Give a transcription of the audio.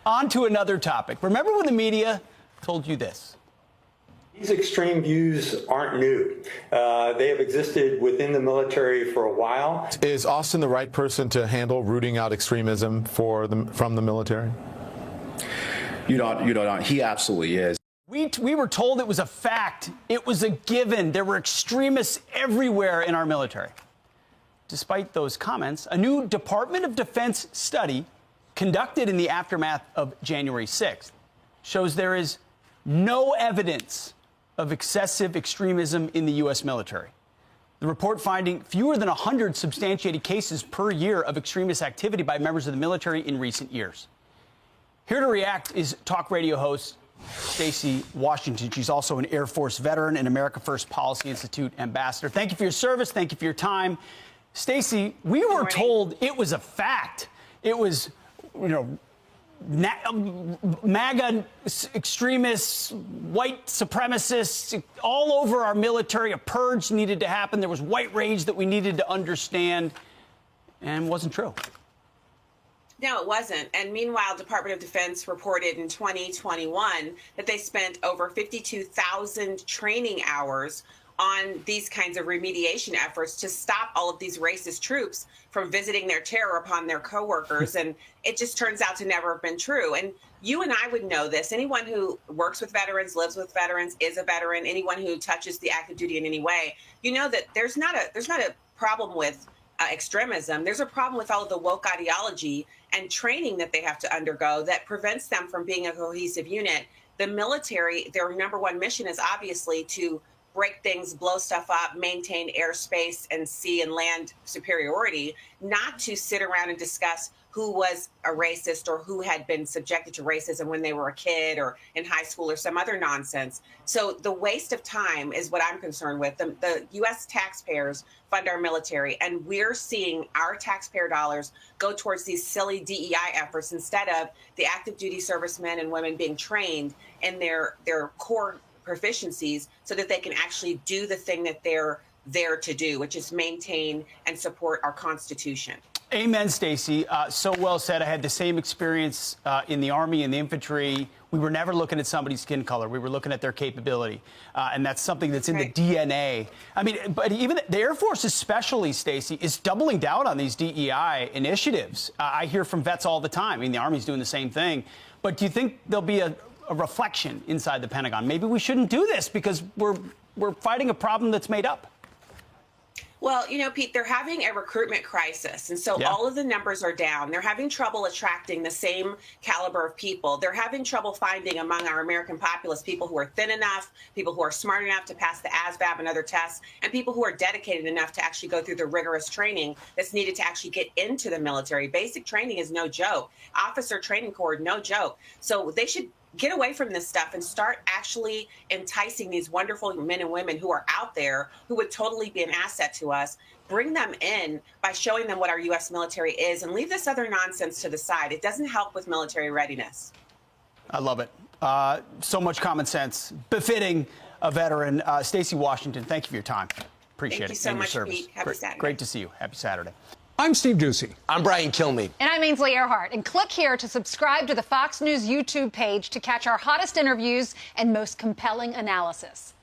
On to another topic. Remember when the media told you this? These extreme views aren't new. They have existed within the military for a while. Is Austin the right person to handle rooting out extremism from the military? You don't. He absolutely is. We were told it was a fact. It was a given. There were extremists everywhere in our military. Despite those comments, a new Department of Defense study conducted in the aftermath of January 6th shows there is no evidence of excessive extremism in the U.S. military. The report finding fewer than 100 substantiated cases per year of extremist activity by members of the military in recent years. Here to react is talk radio host Stacy Washington. She's also an Air Force veteran and America First Policy Institute ambassador. Thank you for your service. Thank you for your time. Stacy, we were told it was a fact. It was, MAGA extremists, white supremacists all over our military. A purge needed to happen. There was white rage that we needed to understand, and it wasn't true. No, it wasn't. And meanwhile, Department of Defense reported in 2021 that they spent over 52,000 training hours on these kinds of remediation efforts to stop all of these racist troops from visiting their terror upon their coworkers. And it just turns out to never have been true. And you and I would know this. Anyone who works with veterans, lives with veterans, is a veteran, anyone who touches the active duty in any way, you know that there's not a problem with extremism. There's a problem with all of the woke ideology and training that they have to undergo that prevents them from being a cohesive unit. The military, their number one mission is obviously to break things, blow stuff up, maintain airspace and sea and land superiority, not to sit around and discuss who was a racist or who had been subjected to racism when they were a kid or in high school or some other nonsense. So the waste of time is what I'm concerned with. The U.S. taxpayers fund our military, and we're seeing our taxpayer dollars go towards these silly DEI efforts instead of the active duty servicemen and women being trained in their core proficiencies so that they can actually do the thing that they're there to do, which is maintain and support our Constitution. Amen, Stacy. So well said. I had the same experience in the Army and the infantry. We were never looking at somebody's skin color. We were looking at their capability. And that's something that's in the DNA. I mean, but even the Air Force especially, Stacy, is doubling down on these DEI initiatives. I hear from vets all the time. I mean, the Army's doing the same thing. But do you think there'll be a reflection inside the Pentagon? Maybe we shouldn't do this because we're fighting a problem that's made up. Well, Pete, they're having a recruitment crisis. And so all of the numbers are down. They're having trouble attracting the same caliber of people. They're having trouble finding among our American populace people who are thin enough, people who are smart enough to pass the ASVAB and other tests, and people who are dedicated enough to actually go through the rigorous training that's needed to actually get into the military. Basic training is no joke. Officer training corps, no joke. So they should get away from this stuff and start actually enticing these wonderful men and women who are out there who would totally be an asset to us. Bring them in by showing them what our U.S. military is and leave this other nonsense to the side. It doesn't help with military readiness. I love it. So much common sense, befitting a veteran. Stacy Washington, thank you for your time. Appreciate it. Thank you so much, Pete. Happy Saturday. Great to see you. Happy Saturday. I'm Steve Ducey. I'm Brian Kilmeade. And I'm Ainsley Earhart. And click here to subscribe to the Fox News YouTube page to catch our hottest interviews and most compelling analysis.